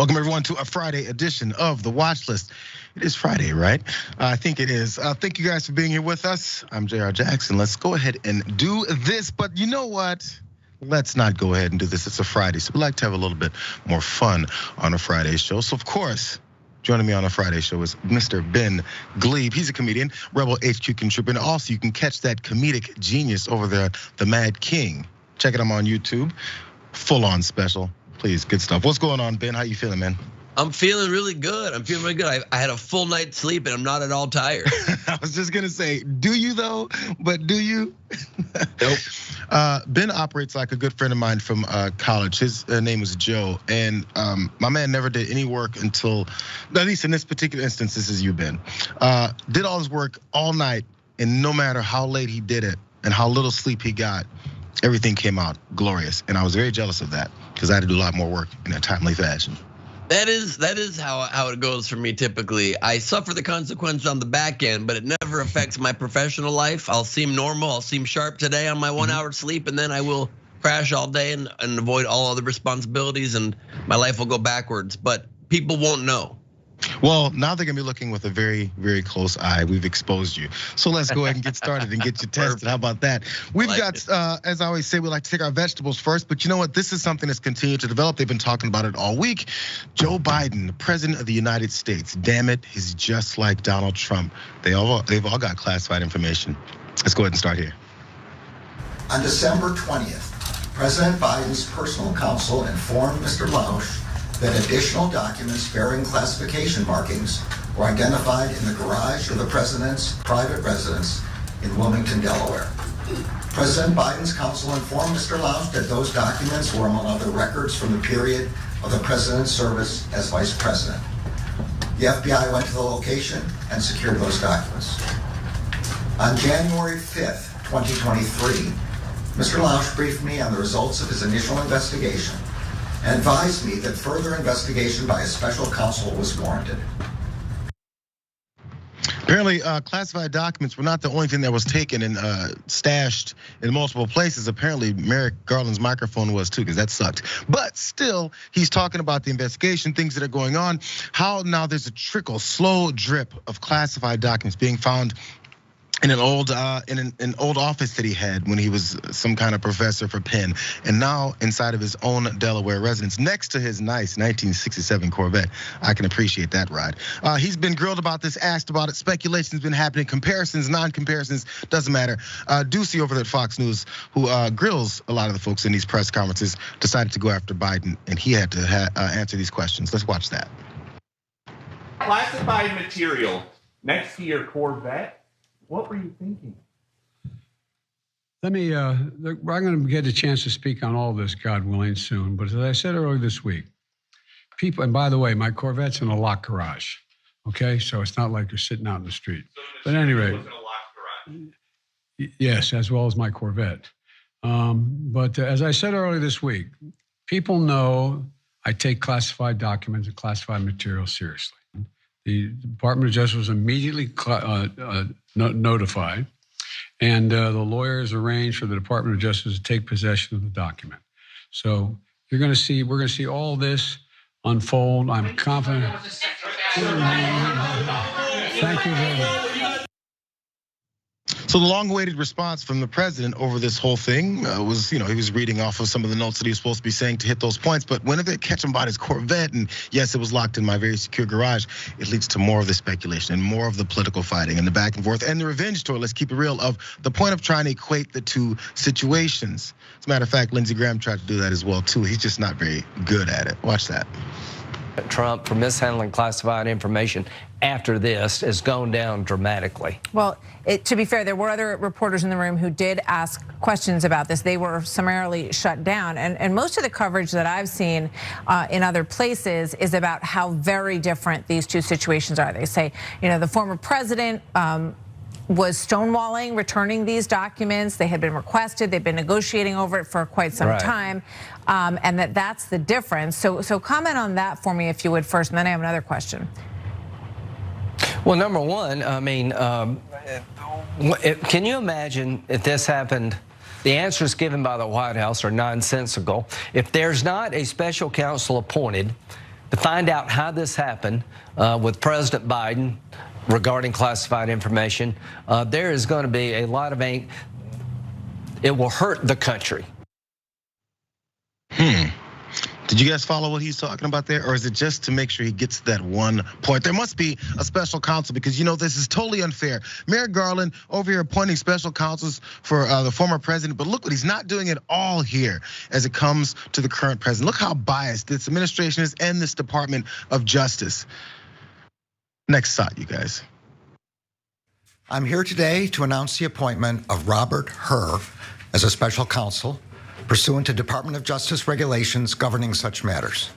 Welcome everyone to a Friday edition of the Watch List. It is Friday, right? I think it is. Thank you guys for being here with us. I'm Jayar Jackson. Let's go ahead and do this. But you know what? Let's not go ahead and do this. It's a Friday, so we like to have a little bit more fun on a Friday show. So of course, joining me on a Friday show is Mr. Ben Gleib. He's a comedian, Rebel HQ contributor. Also, you can catch that comedic genius over there, the Mad King. Check it out on YouTube. Full on special. Please, good stuff. What's going on, Ben? How you feeling, man? I'm feeling really good. I'm feeling really good. I had a full night's sleep and I'm not at all tired. I was just gonna say, do you though? But do you? Nope. Ben operates like a good friend of mine from college. His name is Joe, and my man never did any work until, at least in this particular instance, this is you, Ben. Did all his work all night, and no matter how late he did it and how little sleep he got, everything came out glorious. And I was very jealous of that because I had to do a lot more work in a timely fashion. That is how it goes for me typically. I suffer the consequences on the back end, but it never affects my professional life. I'll seem normal, I'll seem sharp today on my 1 hour sleep, and then I will crash all day and avoid all other responsibilities, and my life will go backwards, but people won't know. Well, now they're gonna be looking with a very, very close eye. We've exposed you. So let's go ahead and get started and get you tested. How about that? We've got, as I always say, we like to take our vegetables first, but you know what? This is something that's continued to develop. They've been talking about it all week. Joe Biden, the president of the United States. Damn it, he's just like Donald Trump. They've all got classified information. Let's go ahead and start here. On December 20th, President Biden's personal counsel informed Mr. Lausch that additional documents bearing classification markings were identified in the garage of the president's private residence in Wilmington, Delaware. President Biden's counsel informed Mr. Lausch that those documents were among other records from the period of the president's service as vice president. The FBI went to the location and secured those documents. On January 5th, 2023, Mr. Lausch briefed me on the results of his initial investigation and advised me that further investigation by a special counsel was warranted. Apparently, classified documents were not the only thing that was taken and stashed in multiple places. Apparently, Merrick, Garland's microphone was too, because that sucked. But still, he's talking about the investigation, things that are going on, how now there's a trickle, slow drip of classified documents being found in an old office that he had when he was some kind of professor for Penn, and now inside of his own Delaware residence, next to his nice 1967 Corvette. I can appreciate that ride. He's been grilled about this, asked about it. Speculation's been happening, comparisons, non-comparisons, doesn't matter. Ducey over there at Fox News, who grills a lot of the folks in these press conferences, decided to go after Biden, and he had to answer these questions. Let's watch that. Classified material next to your Corvette. What were you thinking? Let me, I'm going to get a chance to speak on all this, God willing, soon. But as I said earlier this week, people, and by the way, my Corvette's in a locked garage, okay? So it's not like you're sitting out in the street. So but at any rate, was in a locked garage. Yes, as well as my Corvette. But as I said earlier this week, people know I take classified documents and classified material seriously. The Department of Justice was immediately notified, and the lawyers arranged for the Department of Justice to take possession of the document. So we're going to see all this unfold. I'm confident. Thank you very much. So the long-awaited response from the president over this whole thing was, he was reading off of some of the notes that he was supposed to be saying to hit those points. But whenever they catch him by his Corvette, and yes, it was locked in my very secure garage, it leads to more of the speculation and more of the political fighting and the back and forth and the revenge tour. Let's keep it real, of the point of trying to equate the two situations. As a matter of fact, Lindsey Graham tried to do that as well too. He's just not very good at it. Watch that. Trump for mishandling classified information after this has gone down dramatically. Well, to be fair, there were other reporters in the room who did ask questions about this. They were summarily shut down. And most of the coverage that I've seen in other places is about how very different these two situations are. They say, the former president was stonewalling, returning these documents. They had been requested. They've been negotiating over it for quite some time. And that's the difference. So comment on that for me, if you would first, and then I have another question. Well, number one, I mean, can you imagine if this happened? The answers given by the White House are nonsensical. If there's not a special counsel appointed, to find out how this happened with President Biden regarding classified information. There is going to be a lot of it will hurt the country. Did you guys follow what he's talking about there? Or is it just to make sure he gets to that one point? There must be a special counsel because this is totally unfair. Merrick Garland over here appointing special counsels for the former president, but look what he's not doing at all here as it comes to the current president. Look how biased this administration is and this Department of Justice. Next thought, you guys. I'm here today to announce the appointment of Robert Hur as a special counsel pursuant to Department of Justice regulations governing such matters.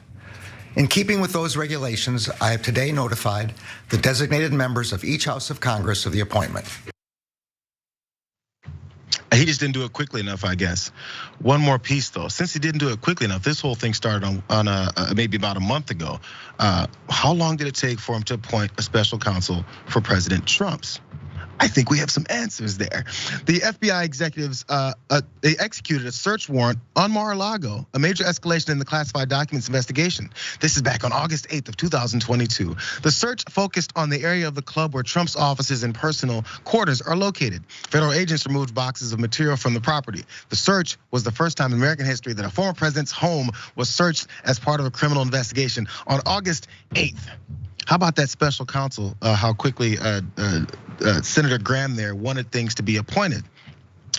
In keeping with those regulations, I have today notified the designated members of each House of Congress of the appointment. He just didn't do it quickly enough, I guess. One more piece though, since he didn't do it quickly enough, this whole thing started on maybe about a month ago. How long did it take for him to appoint a special counsel for President Trump's? I think we have some answers there. The FBI executives, they executed a search warrant on Mar-a-Lago, a major escalation in the classified documents investigation. This is back on August 8th of 2022. The search focused on the area of the club where Trump's offices and personal quarters are located. Federal agents removed boxes of material from the property. The search was the first time in American history that a former president's home was searched as part of a criminal investigation on August 8th. How about that special counsel, how quickly Senator Graham there wanted things to be appointed?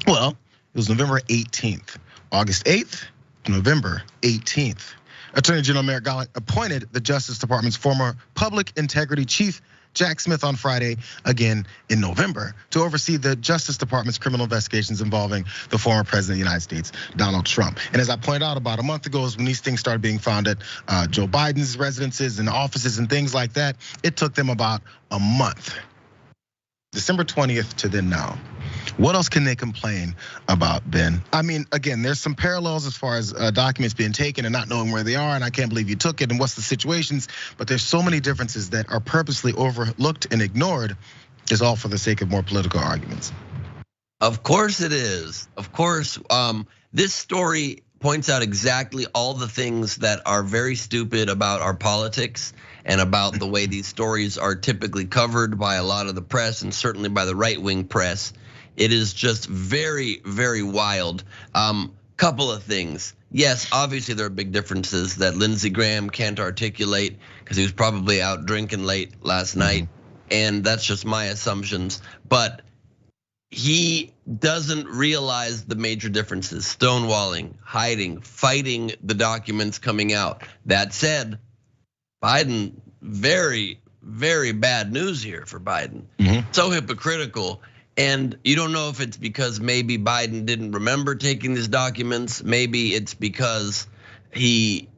Well, it was November 18th, August 8th, November 18th. Attorney General Merrick Garland appointed the Justice Department's former public integrity chief, Jack Smith, on Friday, again in November, to oversee the Justice Department's criminal investigations involving the former president of the United States, Donald Trump. And as I pointed out about a month ago, is when these things started being found at Joe Biden's residences and offices and things like that. It took them about a month. December 20th to then now. What else can they complain about, Ben? I mean, again, there's some parallels as far as documents being taken and not knowing where they are, and I can't believe you took it and what's the situations, but there's so many differences that are purposely overlooked and ignored, is all for the sake of more political arguments. Of course it is. Of course, this story points out exactly all the things that are very stupid about our politics and about the way these stories are typically covered by a lot of the press and certainly by the right-wing press. It is just very, very wild. Couple of things. Yes, obviously there are big differences that Lindsey Graham can't articulate because he was probably out drinking late last night, and that's just my assumptions. But he doesn't realize the major differences: stonewalling, hiding, fighting the documents coming out. That said, Biden, very, very bad news here for Biden. So hypocritical. And you don't know if it's because maybe Biden didn't remember taking these documents. Maybe it's because he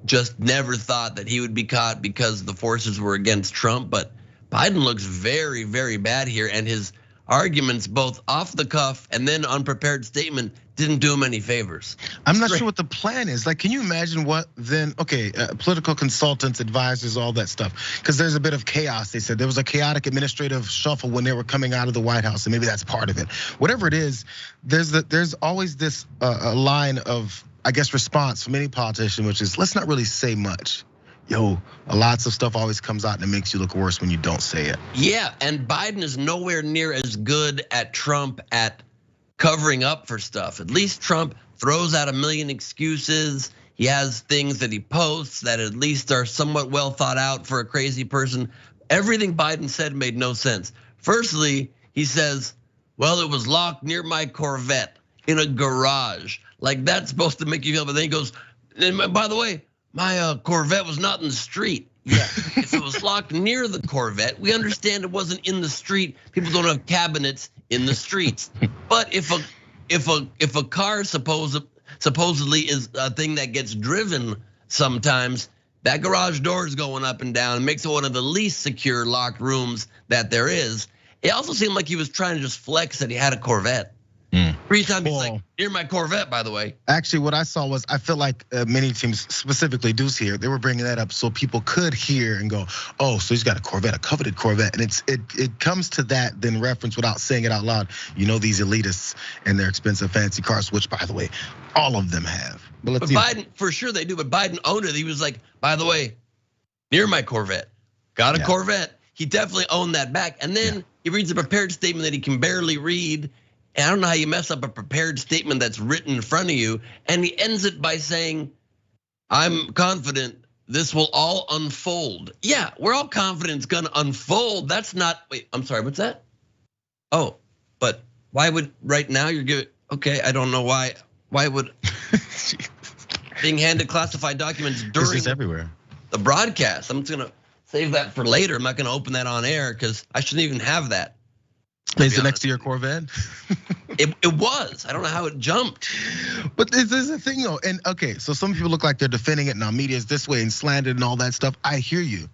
just never thought that he would be caught because the forces were against Trump. But Biden looks very, very bad here, and his arguments, both off the cuff and then unprepared statement, didn't do him any favors. I'm not sure what the plan is. Like, can you imagine what then? Okay, political consultants, advisors, all that stuff. Because there's a bit of chaos. They said there was a chaotic administrative shuffle when they were coming out of the White House, and maybe that's part of it. Whatever it is, there's always this line of, I guess, response from any politician, which is, let's not really say much. Lots of stuff always comes out and it makes you look worse when you don't say it. Yeah, and Biden is nowhere near as good at Trump at covering up for stuff. At least Trump throws out a million excuses. He has things that he posts that at least are somewhat well thought out for a crazy person. Everything Biden said made no sense. Firstly, he says, well, it was locked near my Corvette in a garage. Like, that's supposed to make you feel, but then he goes, and by the way, my Corvette was not in the street. Yeah, if it was locked near the Corvette, we understand it wasn't in the street. People don't have cabinets in the streets. But if a car supposedly is a thing that gets driven sometimes, that garage door is going up and down. It makes it one of the least secure locked rooms that there is. It also seemed like he was trying to just flex that he had a Corvette. 3 times he's like, "Near my Corvette," by the way. Actually, what I saw was I feel like many teams, specifically Deuce here, they were bringing that up so people could hear and go, "Oh, so he's got a Corvette, a coveted Corvette," and it comes to that then reference without saying it out loud. You know, these elitists and their expensive fancy cars, which by the way, all of them have. But Biden, for sure they do. But Biden owned it. He was like, "By the way, near my Corvette, got a Corvette." He definitely owned that back. And then he reads a prepared statement that he can barely read. And I don't know how you mess up a prepared statement that's written in front of you. And he ends it by saying, "I'm confident this will all unfold." Yeah, we're all confident it's gonna unfold. That's not, wait, I'm sorry, what's that? Oh, but why would right now you're giving, okay, I don't know why would being handed classified documents during everywhere. The broadcast? I'm just gonna save that for later. I'm not gonna open that on air because I shouldn't even have that. Is it next to your Corvette? It was. I don't know how it jumped. But this is the thing though, and okay, so some people look like they're defending it now. Media is this way and slandered and all that stuff. I hear you.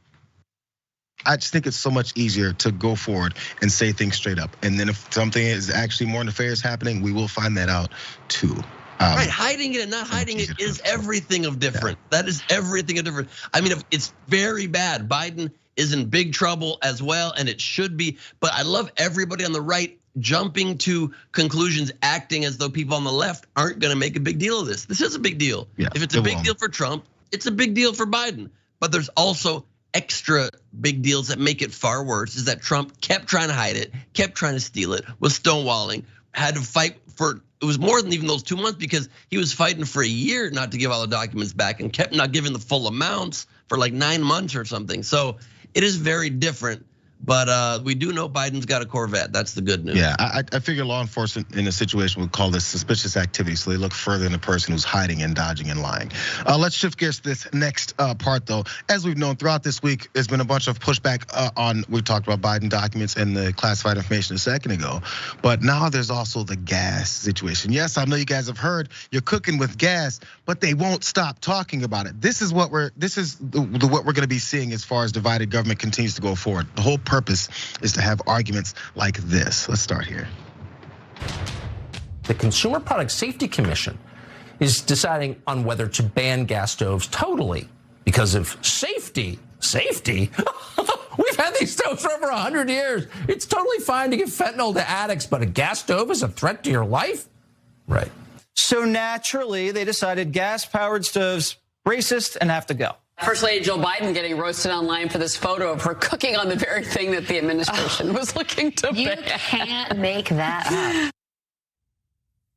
I just think it's so much easier to go forward and say things straight up. And then if something is actually more nefarious happening, we will find that out too. Right, hiding it and not hiding it is everything of different. That is everything of different. I mean, it's very bad. Biden is in big trouble as well, and it should be. But I love everybody on the right jumping to conclusions, acting as though people on the left aren't gonna make a big deal of this. This is a big deal. If it's a big deal for Trump, it's a big deal for Biden. But there's also extra big deals that make it far worse, is that Trump kept trying to hide it, kept trying to steal it, was stonewalling, had to fight for, it was more than even those 2 months because he was fighting for a year not to give all the documents back and kept not giving the full amounts for like 9 months or something. So it is very different. But we do know Biden's got a Corvette. That's the good news. Yeah, I figure law enforcement in a situation would call this suspicious activity, so they look further than the person who's hiding and dodging and lying. Let's shift gears to this next part, though. As we've known throughout this week, there's been a bunch of pushback on. We talked about Biden documents and the classified information a second ago, but now there's also the gas situation. Yes, I know you guys have heard you're cooking with gas, but they won't stop talking about it. This is what we're going to be seeing as far as divided government continues to go forward. The whole purpose is to have arguments like this. Let's start here. The Consumer Product Safety Commission is deciding on whether to ban gas stoves totally because of safety. Safety? We've had these stoves for over 100 years. It's totally fine to give fentanyl to addicts, but a gas stove is a threat to your life? Right. So naturally, they decided gas-powered stoves racist and have to go. First Lady Joe Biden getting roasted online for this photo of her cooking on the very thing that the administration was looking to ban. You can't make that up.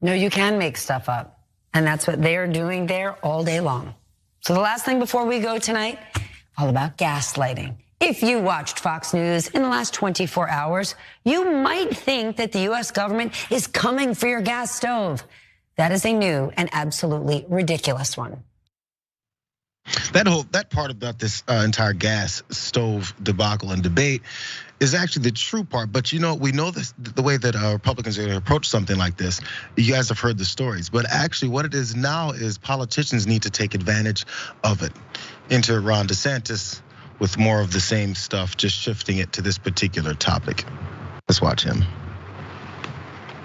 No, you can make stuff up. And that's what they're doing there all day long. So the last thing before we go tonight, all about gaslighting. If you watched Fox News in the last 24 hours, you might think that the US government is coming for your gas stove. That is a new and absolutely ridiculous one. That part about this entire gas stove debacle and debate is actually the true part. But we know this, the way that Republicans are going to approach something like this. You guys have heard the stories, but actually what it is now is politicians need to take advantage of it. Enter Ron DeSantis with more of the same stuff, just shifting it to this particular topic. Let's watch him.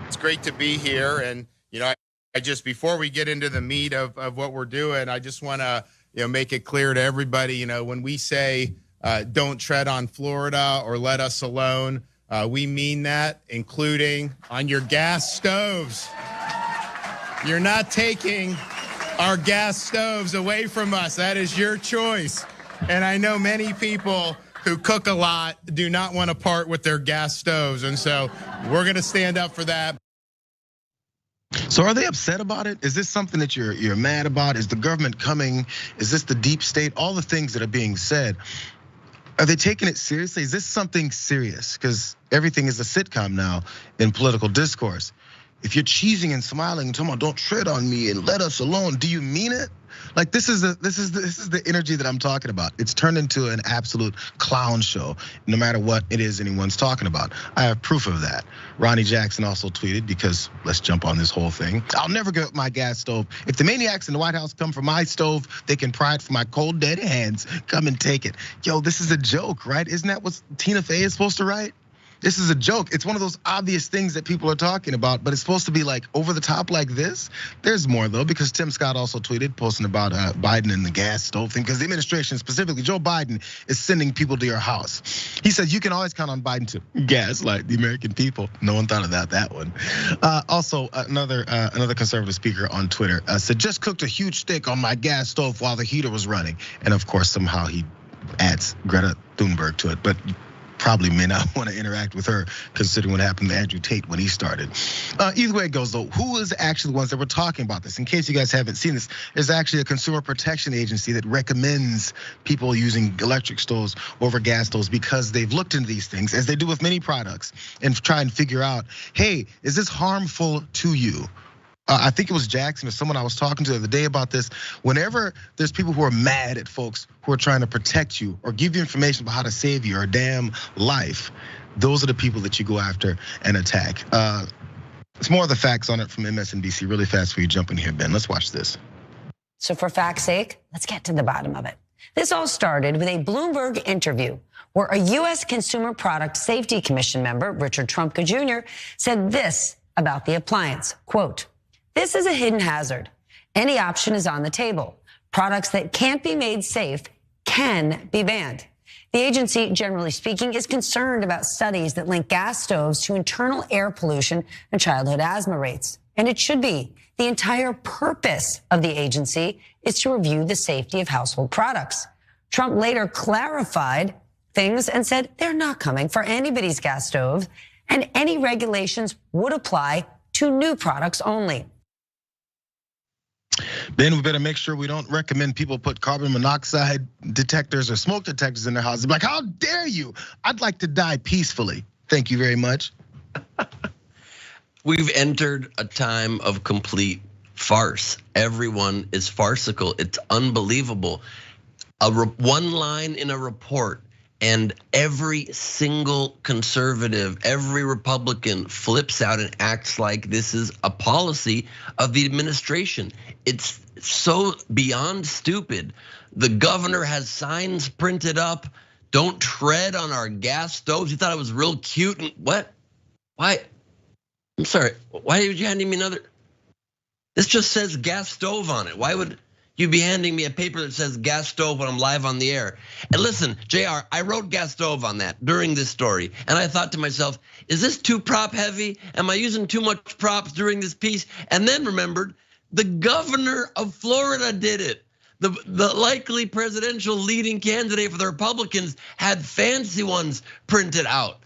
It's great to be here, and I just, before we get into the meat of what we're doing, I just want to make it clear to everybody, when we say don't tread on Florida or let us alone, we mean that, including on your gas stoves. You're not taking our gas stoves away from us. That is your choice. And I know many people who cook a lot do not want to part with their gas stoves. And so we're going to stand up for that. So are they upset about it? Is this something that you're mad about? Is the government coming? Is this the deep state? All the things that are being said, are they taking it seriously? Is this something serious? Because everything is a sitcom now in political discourse. If you're cheesing and smiling and talking about don't tread on me and let us alone, do you mean it? Like this is the energy that I'm talking about. It's turned into an absolute clown show, no matter what it is anyone's talking about. I have proof of that. Ronnie Jackson also tweeted, because let's jump on this whole thing. I'll never give up my gas stove. If the maniacs in the White House come for my stove, they can pry it from my cold dead hands. Come and take it. Yo, this is a joke, right? Isn't that what Tina Fey is supposed to write? This is a joke. It's one of those obvious things that people are talking about, but it's supposed to be like over the top like this. There's more though, because Tim Scott also tweeted, posting about Biden and the gas stove thing, because the administration, specifically Joe Biden, is sending people to your house. He said you can always count on Biden to gaslight the American people. No one thought about that one. Also, another conservative speaker on Twitter said, just cooked a huge steak on my gas stove while the heater was running. And of course, somehow he adds Greta Thunberg to it, but probably may not want to interact with her, considering what happened to Andrew Tate when he started. Either way it goes though, who is actually the ones that were talking about this? In case you guys haven't seen this, there's actually a consumer protection agency that recommends people using electric stoves over gas stoves because they've looked into these things, as they do with many products, and try and figure out, hey, is this harmful to you? I think it was Jackson or someone I was talking to the other day about this. Whenever there's people who are mad at folks who are trying to protect you or give you information about how to save your damn life, those are the people that you go after and attack. It's more of the facts on it from MSNBC. Really fast for you jump in here, Ben. Let's watch this. So for fact's sake, let's get to the bottom of it. This all started with a Bloomberg interview where a US Consumer Product Safety Commission member, Richard Trumka Jr., said this about the appliance, quote, "This is a hidden hazard. Any option is on the table. Products that can't be made safe can be banned." The agency, generally speaking, is concerned about studies that link gas stoves to internal air pollution and childhood asthma rates. And it should be. The entire purpose of the agency is to review the safety of household products. Trump later clarified things and said they're not coming for anybody's gas stove, and any regulations would apply to new products only. Then we better make sure we don't recommend people put carbon monoxide detectors or smoke detectors in their houses. Like, how dare you? I'd like to die peacefully. Thank you very much. We've entered a time of complete farce. Everyone is farcical. It's unbelievable. One line in a report, and every single conservative, every Republican flips out and acts like this is a policy of the administration. It's so beyond stupid. The governor has signs printed up, "Don't tread on our gas stoves." He thought it was real cute. And what? Why? I'm sorry, why are you handing me another? This just says gas stove on it. Why would you be handing me a paper that says gas stove when I'm live on the air? And listen, JR, I wrote gas stove on that during this story. And I thought to myself, is this too prop heavy? Am I using too much props during this piece? And then remembered, the governor of Florida did it. The likely presidential leading candidate for the Republicans had fancy ones printed out.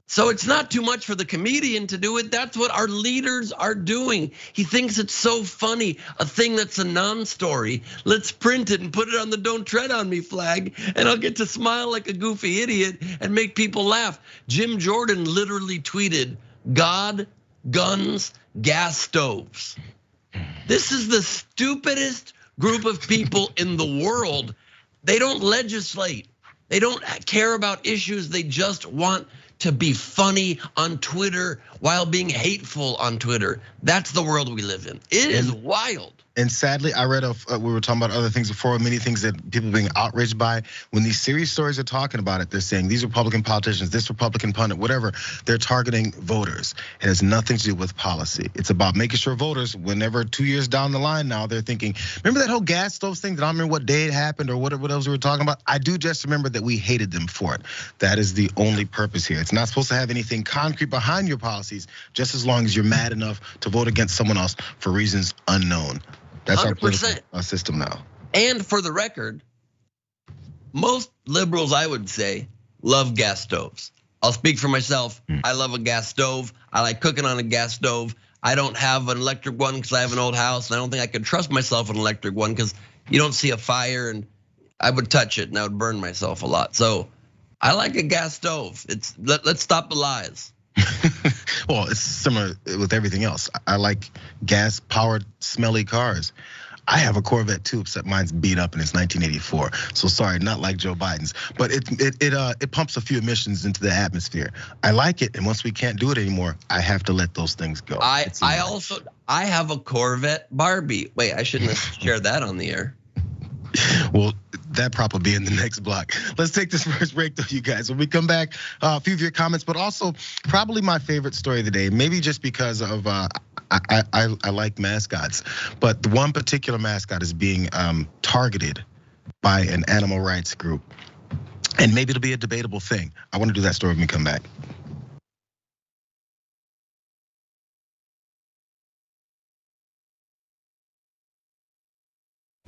So it's not too much for the comedian to do it. That's what our leaders are doing. He thinks it's so funny, a thing that's a non-story. Let's print it and put it on the "Don't Tread on Me" flag, and I'll get to smile like a goofy idiot and make people laugh. Jim Jordan literally tweeted, "God, guns, gas stoves." This is the stupidest group of people in the world. They don't legislate. They don't care about issues. They just want to be funny on Twitter while being hateful on Twitter. That's the world we live in. It is wild. And sadly, I read we were talking about other things before, many things that people are being outraged by. When these serious stories are talking about it, they're saying these Republican politicians, this Republican pundit, whatever, they're targeting voters. It has nothing to do with policy. It's about making sure voters, whenever 2 years down the line now, they're thinking, remember that whole gas stove thing that I don't remember what day it happened or what else we were talking about? I do just remember that we hated them for it. That is the only purpose here. It's not supposed to have anything concrete behind your policies, just as long as you're mad enough to vote against someone else for reasons unknown. That's 100%. Our political system now. And for the record, most liberals, I would say, love gas stoves. I'll speak for myself. I love a gas stove. I like cooking on a gas stove. I don't have an electric one because I have an old house, and I don't think I could trust myself with an electric one because you don't see a fire, and I would touch it and I would burn myself a lot. So I like a gas stove. Let's stop the lies. Well, it's similar with everything else. I like gas-powered, smelly cars. I have a Corvette too, except mine's beat up and it's 1984. So sorry, not like Joe Biden's, but it pumps a few emissions into the atmosphere. I like it, and once we can't do it anymore, I have to let those things go. I have a Corvette Barbie. Wait, I shouldn't have shared that on the air. Well, that prop will be in the next block. Let's take this first break, though, you guys. When we come back, a few of your comments, but also probably my favorite story of the day, maybe just because of I like mascots, but the one particular mascot is being targeted by an animal rights group. And maybe it'll be a debatable thing. I want to do that story when we come back.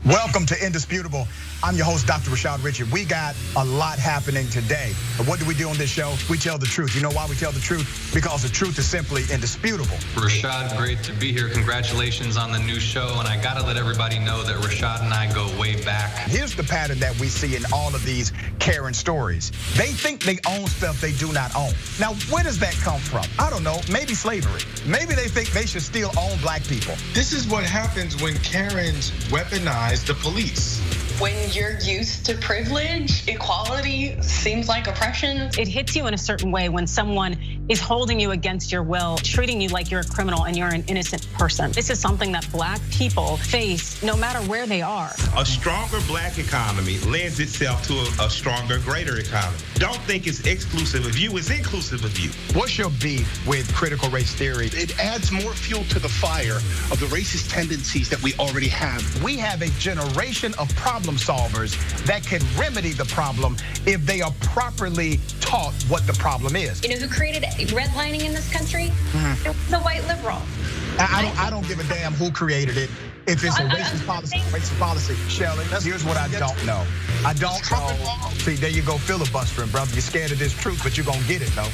Welcome to Indisputable. I'm your host, Dr. Rashad Richard. We got a lot happening today. But what do we do on this show? We tell the truth. You know why we tell the truth? Because the truth is simply indisputable. Rashad, great to be here. Congratulations on the new show. And I gotta let everybody know that Rashad and I go way back. Here's the pattern that we see in all of these Karen stories. They think they own stuff they do not own. Now, where does that come from? I don't know, maybe slavery. Maybe they think they should still own black people. This is what happens when Karens weaponize the police. When you're used to privilege, equality seems like oppression. It hits you in a certain way when someone is holding you against your will, treating you like you're a criminal and you're an innocent person. This is something that black people face no matter where they are. A stronger black economy lends itself to a stronger, greater economy. Don't think it's exclusive of you, it's inclusive of you. What's your beef with critical race theory? It adds more fuel to the fire of the racist tendencies that we already have. We have a generation of problem solvers that can remedy the problem if they are properly taught what the problem is. You know who created redlining in this country? The white liberal. I don't give a damn who created it. If it's a racist policy, Shelley, here's what I don't know. I don't know. See, there you go filibustering, brother. You're scared of this truth, but you're gonna get it, though.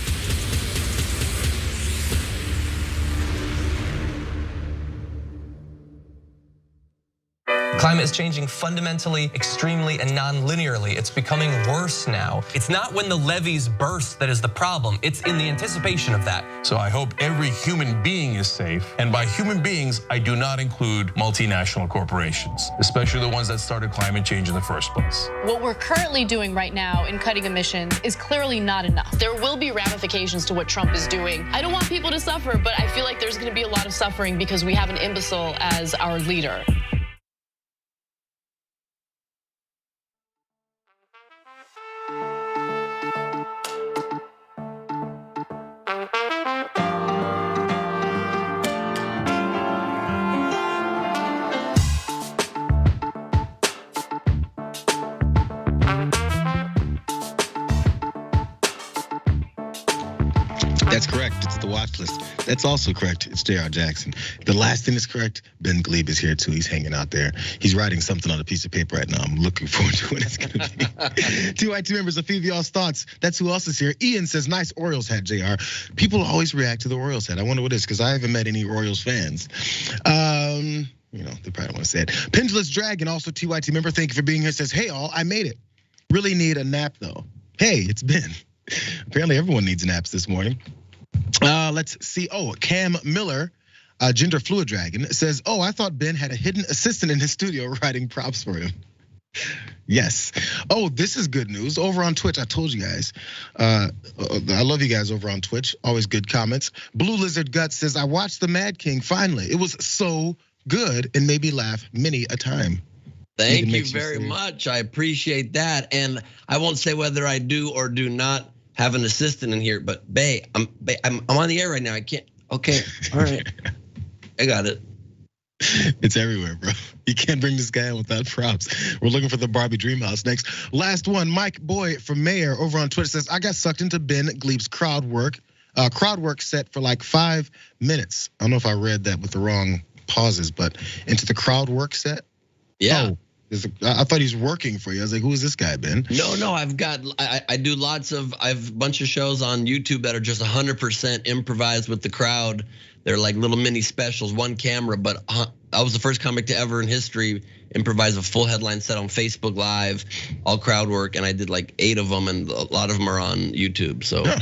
Climate is changing fundamentally, extremely, and non-linearly. It's becoming worse now. It's not when the levees burst that is the problem. It's in the anticipation of that. So I hope every human being is safe. And by human beings, I do not include multinational corporations, especially the ones that started climate change in the first place. What we're currently doing right now in cutting emissions is clearly not enough. There will be ramifications to what Trump is doing. I don't want people to suffer, but I feel like there's gonna be a lot of suffering because we have an imbecile as our leader. That's correct. It's the watch list. That's also correct. It's Jayar Jackson. The last thing is correct. Ben Gleib is here too. He's hanging out there. He's writing something on a piece of paper right now. I'm looking forward to what it's going to be. Two IT members, a few of y'all's thoughts. That's who else is here. Ian says, nice Orioles hat, Jayar. People always react to the Orioles hat. I wonder what it is because I haven't met any Orioles fans. You know, they probably want to say it. Pendulous Dragon, also TYT member, thank you for being here, says, hey all, I made it. Really need a nap though. Hey, it's Ben. Apparently everyone needs naps this morning. Let's see. Oh, Cam Miller, Gender Fluid Dragon, says, oh, I thought Ben had a hidden assistant in his studio writing props for him. Yes. Oh, this is good news. Over on Twitch, I told you guys. I love you guys over on Twitch. Always good comments. Blue Lizard Guts says, I watched The Mad King finally. It was so good and made me laugh many a time. Thank you very much. I appreciate that. And I won't say whether I do or do not have an assistant in here, but Bay, I'm on the air right now. I can't. Okay, all right, I got it. It's everywhere, bro. You can't bring this guy in without props. We're looking for the Barbie Dreamhouse next. Last one, Mike Boy from Mayor over on Twitter says, I got sucked into Ben Gleib's crowd work set for like 5 minutes. I don't know if I read that with the wrong pauses, but into the crowd work set? Yeah. Oh. I thought he's working for you. I was like, who is this guy, Ben? No, I do I have a bunch of shows on YouTube that are just 100% improvised with the crowd. They're like little mini specials, one camera, but I was the first comic to ever in history improvise a full headline set on Facebook Live, all crowd work, and I did like 8 of them, and a lot of them are on YouTube, so. Yeah.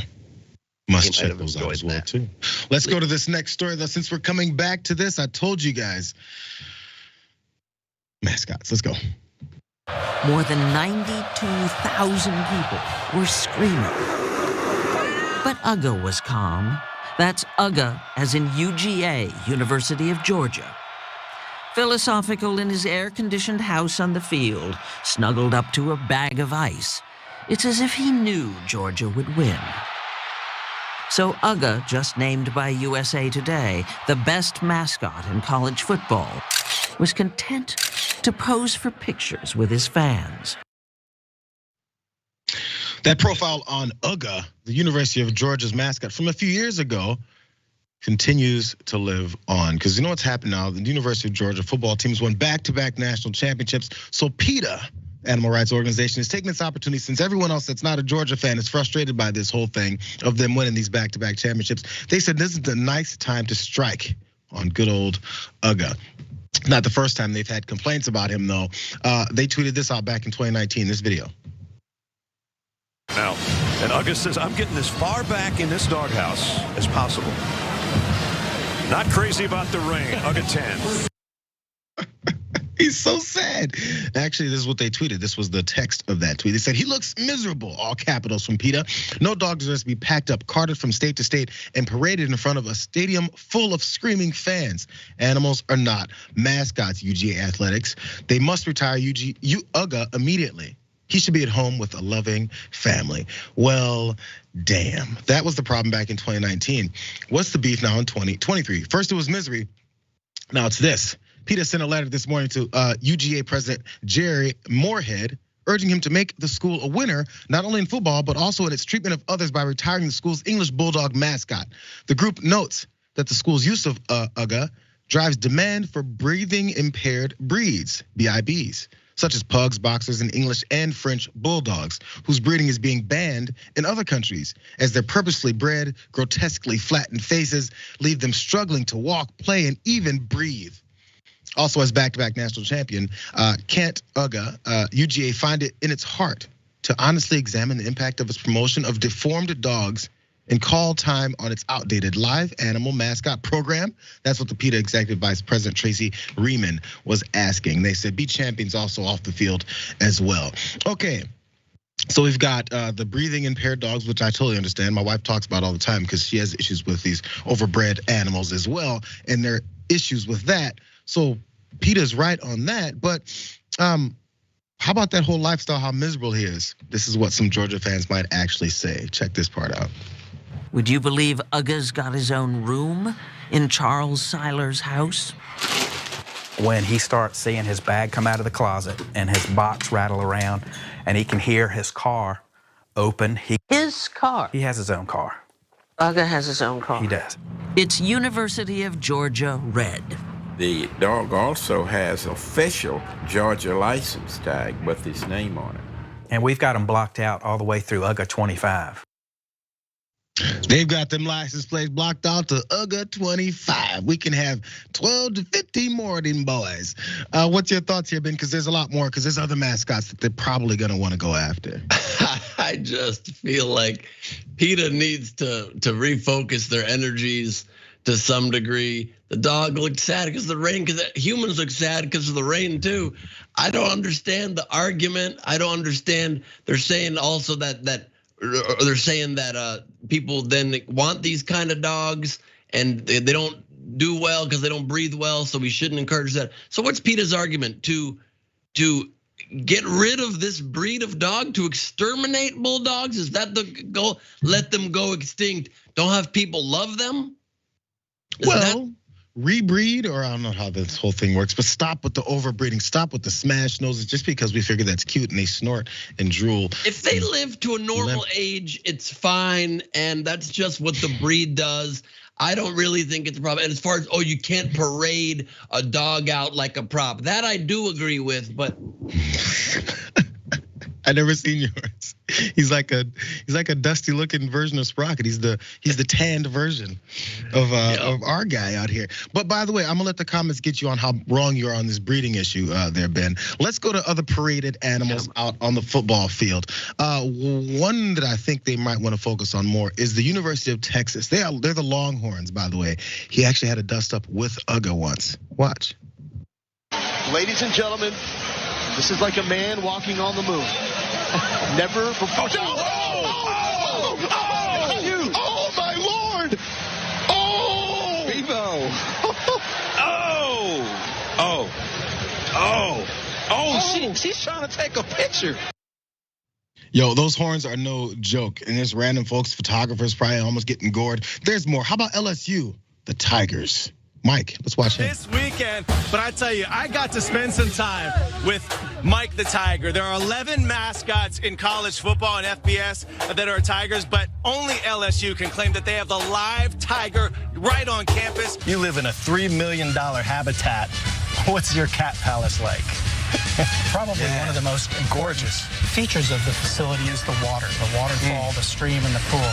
Must check those out as well too. Let's go to this next story though, since we're coming back to this, I told you guys. Mascots, let's go. More than 92,000 people were screaming. But UGA was calm. That's UGA, as in UGA, University of Georgia. philosophical in his air-conditioned house on the field, snuggled up to a bag of ice. It's as if he knew Georgia would win. So Uga, just named by USA Today the best mascot in college football, was content to pose for pictures with his fans. That profile on Uga, the University of Georgia's mascot from a few years ago, continues to live on. Because you know what's happened now? The University of Georgia football teams won back-to-back national championships. So Peta, animal rights organization, is taking this opportunity, since everyone else that's not a Georgia fan is frustrated by this whole thing of them winning these back-to-back championships. They said this is a nice time to strike on good old Uga. Not the first time they've had complaints about him, though. They tweeted this out back in 2019, this video. Now, and Uga says, I'm getting as far back in this doghouse as possible. Not crazy about the rain, Uga 10. He's so sad. Actually, this is what they tweeted. This was the text of that tweet. They said, he looks miserable, all capitals from Peta. No dog deserves to be packed up, carted from state to state, and paraded in front of a stadium full of screaming fans. Animals are not mascots, UGA Athletics. They must retire Uga immediately. He should be at home with a loving family. Well, damn. That was the problem back in 2019. What's the beef now in 2023? First it was misery, now it's this. Peta sent a letter this morning to UGA President Jerry Moorhead, urging him to make the school a winner, not only in football, but also in its treatment of others by retiring the school's English Bulldog mascot. The group notes that the school's use of Uga drives demand for breathing impaired breeds, BIBs, such as pugs, boxers, and English and French bulldogs, whose breeding is being banned in other countries, as their purposefully bred, grotesquely flattened faces leave them struggling to walk, play, and even breathe. Also, as back-to-back national champion, can't Uga, UGA find it in its heart to honestly examine the impact of its promotion of deformed dogs and call time on its outdated live animal mascot program? That's what the Peta Executive Vice President Tracy Riemann was asking. They said be champions also off the field as well. Okay. So we've got the breathing impaired dogs, which I totally understand. My wife talks about all the time because she has issues with these overbred animals as well, and there are issues with that. So Peta's right on that, but how about that whole lifestyle, how miserable he is? This is what some Georgia fans might actually say. Check this part out. Would you believe Uga's got his own room in Charles Seiler's house? When he starts seeing his bag come out of the closet and his box rattle around and he can hear his car open. His car? He has his own car. Uga has his own car? He does. It's University of Georgia Red. The dog also has official Georgia license tag with his name on it. And we've got them blocked out all the way through Uga 25. They've got them license plates blocked out to Uga 25. We can have 12 to 15 more of them boys. What's your thoughts here, Ben? Because there's a lot more, because there's other mascots that they're probably gonna wanna go after. I just feel like Peta needs to refocus their energies to some degree. The dog looked sad because of the rain, because humans look sad because of the rain too. I don't understand the argument. I don't understand. They're saying also that they're saying that people then want these kind of dogs and they don't do well because they don't breathe well, so we shouldn't encourage that. So what's Peta's argument? To get rid of this breed of dog, to exterminate bulldogs? Is that the goal? Let them go extinct. Don't have people love them? Well, rebreed, or I don't know how this whole thing works, but stop with the overbreeding, stop with the smash noses, just because we figure that's cute and they snort and drool. If they live to a normal age, it's fine, and that's just what the breed does. I don't really think it's a problem. And as far as, you can't parade a dog out like a prop, that I do agree with, but I never seen yours. He's like a dusty looking version of Sprocket. He's the tanned version of our guy out here. But by the way, I'm gonna let the comments get you on how wrong you are on this breeding issue there, Ben. Let's go to other paraded animals out on the football field. One that I think they might want to focus on more is the University of Texas. They're the Longhorns, by the way. He actually had a dust up with Uga once. Watch. Ladies and gentlemen, this is like a man walking on the moon. Never before. Oh my Lord! Oh, Bevo! greetings. He's trying to take a picture. Yo, those horns are no joke. And there's random folks, photographers probably almost getting gored. There's more. How about LSU, the Tigers? Mike, let's watch him. This weekend, but I tell you, I got to spend some time with Mike the Tiger. There are 11 mascots in college football and FBS that are Tigers, but only LSU can claim that they have the live tiger right on campus. You live in a $3 million habitat. What's your cat palace like? Probably one of the most gorgeous features of the facility is the waterfall, the stream, and the pool.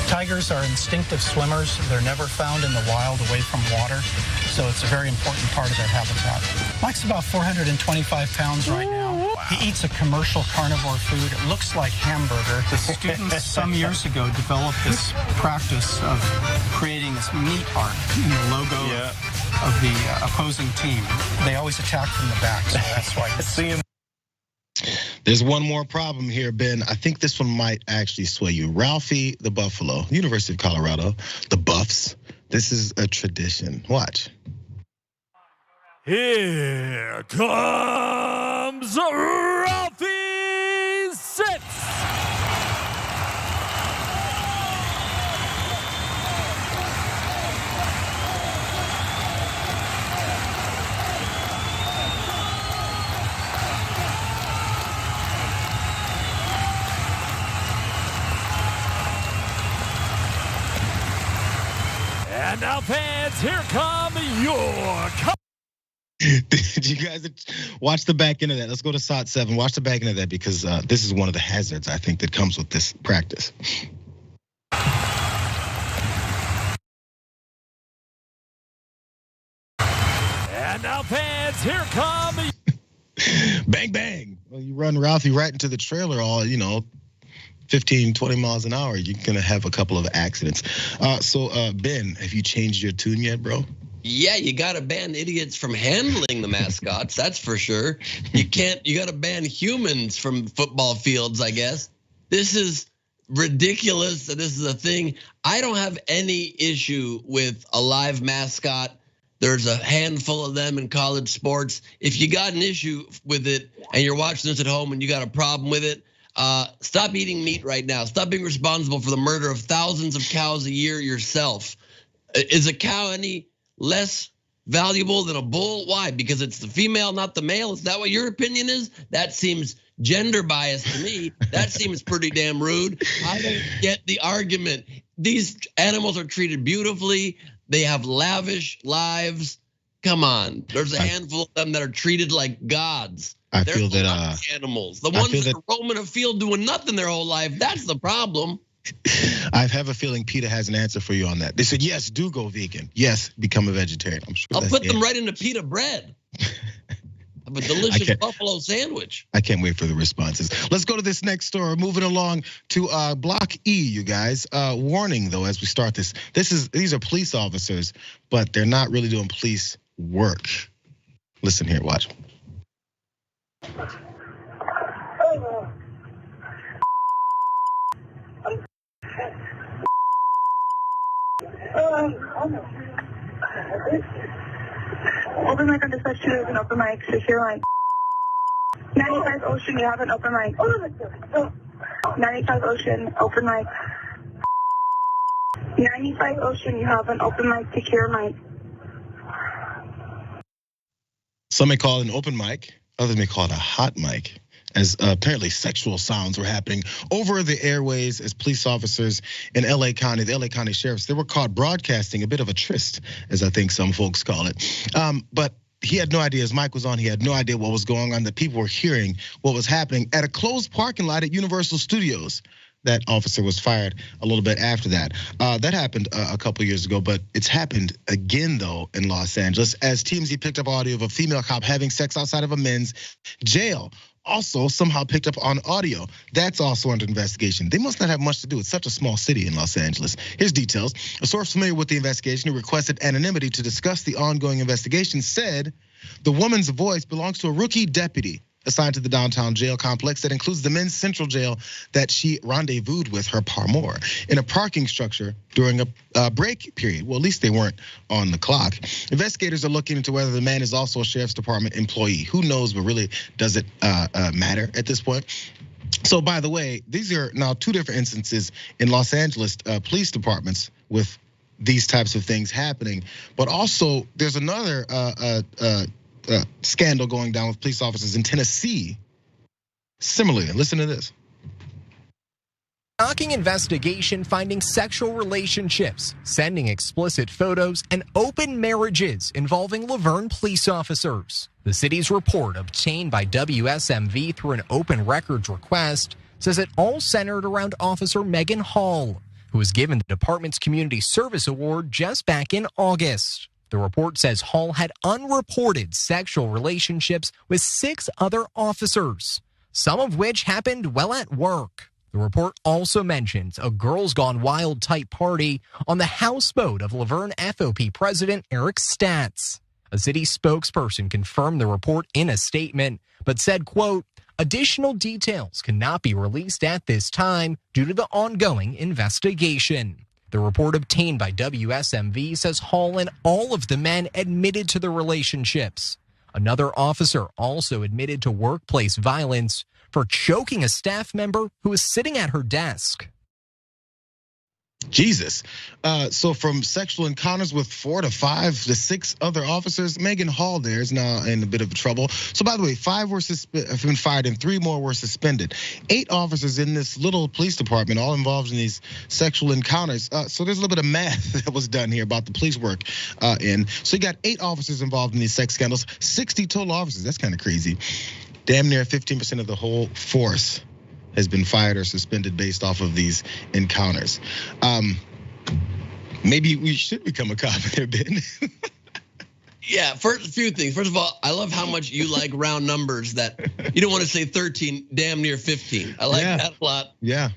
Tigers are instinctive swimmers. They're never found in the wild away from water, so it's a very important part of their habitat. Mike's about 425 pounds right now. Wow. He eats a commercial carnivore food. It looks like hamburger. The students some years ago developed this practice of creating this meat art in the logo of the opposing team. They always attack from the back, so that's why you see him. There's one more problem here, Ben. I think this one might actually sway you. Ralphie the Buffalo, University of Colorado, the Buffs. This is a tradition. Watch. Here comes Ralphie 6. And now, fans, here come your. Did you guys watch the back end of that? Let's go to SOT 7. Watch the back end of that because this is one of the hazards I think that comes with this practice. And now, fans, here come. Bang, bang. Well, you run Ralphie right into the trailer all, 15, 20 miles an hour, you're gonna have a couple of accidents. So Ben, have you changed your tune yet, bro? Yeah, you gotta ban idiots from handling the mascots, that's for sure. You gotta ban humans from football fields, I guess. This is ridiculous that this is a thing. I don't have any issue with a live mascot. There's a handful of them in college sports. If you got an issue with it and you're watching this at home and you got a problem with it, stop eating meat right now. Stop being responsible for the murder of thousands of cows a year yourself. Is a cow any less valuable than a bull? Why? Because it's the female, not the male? Is that what your opinion is? That seems gender biased to me. That seems pretty damn rude. I don't get the argument. These animals are treated beautifully. They have lavish lives. Come on. There's a handful of them that are treated like gods. I feel that animals, the ones that are roaming a field doing nothing their whole life, that's the problem. I have a feeling Peta has an answer for you on that. They said, yes, do go vegan. Yes, become a vegetarian. I'm sure I'll put them right into pita bread. Have a delicious buffalo sandwich. I can't wait for the responses. Let's go to this next story. Moving along to Block E, you guys. Warning though, as we start this. These are police officers, but they're not really doing police work. Listen here, watch. Open mic on dispatch 2 is an open mic, secure line. 95 Ocean, you have an open mic. 95 Ocean, open mic. 95 Ocean, you have an open mic, secure mic. Some may call it an open mic, others may call it a hot mic, as apparently sexual sounds were happening over the airways as police officers in LA County, the LA County sheriffs, they were caught broadcasting a bit of a tryst, as I think some folks call it. But he had no idea, as Mike was on, he had no idea what was going on, that people were hearing what was happening at a closed parking lot at Universal Studios. That officer was fired a little bit after that. That happened a couple years ago, but it's happened again though in Los Angeles as TMZ picked up audio of a female cop having sex outside of a men's jail. Also somehow picked up on audio. That's also under investigation. They must not have much to do. It's such a small city in Los Angeles. Here's details. A source familiar with the investigation who requested anonymity to discuss the ongoing investigation said the woman's voice belongs to a rookie deputy assigned to the downtown jail complex that includes the men's central jail that she rendezvoused with her paramour in a parking structure during a break period. Well, at least they weren't on the clock. Investigators are looking into whether the man is also a sheriff's department employee. Who knows, but really, does it matter at this point? So, by the way, these are now two different instances in Los Angeles police departments with these types of things happening. But also, there's another scandal going down with police officers in Tennessee. Similarly, listen to this. Shocking investigation finding sexual relationships, sending explicit photos, and open marriages involving Laverne police officers. The city's report, obtained by WSMV through an open records request, says it all centered around Officer Megan Hall, who was given the department's Community Service Award just back in August. The report says Hall had unreported sexual relationships with 6 other officers, some of which happened while at work. The report also mentions a Girls Gone Wild type party on the houseboat of Laverne FOP President Eric Statz. A city spokesperson confirmed the report in a statement, but said, quote, additional details cannot be released at this time due to the ongoing investigation. The report obtained by WSMV says Hall and all of the men admitted to the relationships. Another officer also admitted to workplace violence for choking a staff member who was sitting at her desk. Jesus. So from sexual encounters with 4 to 5 to 6 other officers, Megan Hall there is now in a bit of trouble. So by the way, 5 have been fired and 3 more were suspended. 8 officers in this little police department, all involved in these sexual encounters. So there's a little bit of math that was done here about the police work So you got 8 officers involved in these sex scandals, 60 total officers. That's kind of crazy. Damn near 15% of the whole force has been fired or suspended based off of these encounters. Maybe we should become a cop there, Ben. Yeah, first, a few things. First of all, I love how much you like round numbers that you don't want to say 13, damn near 15. I like that a lot. Yeah.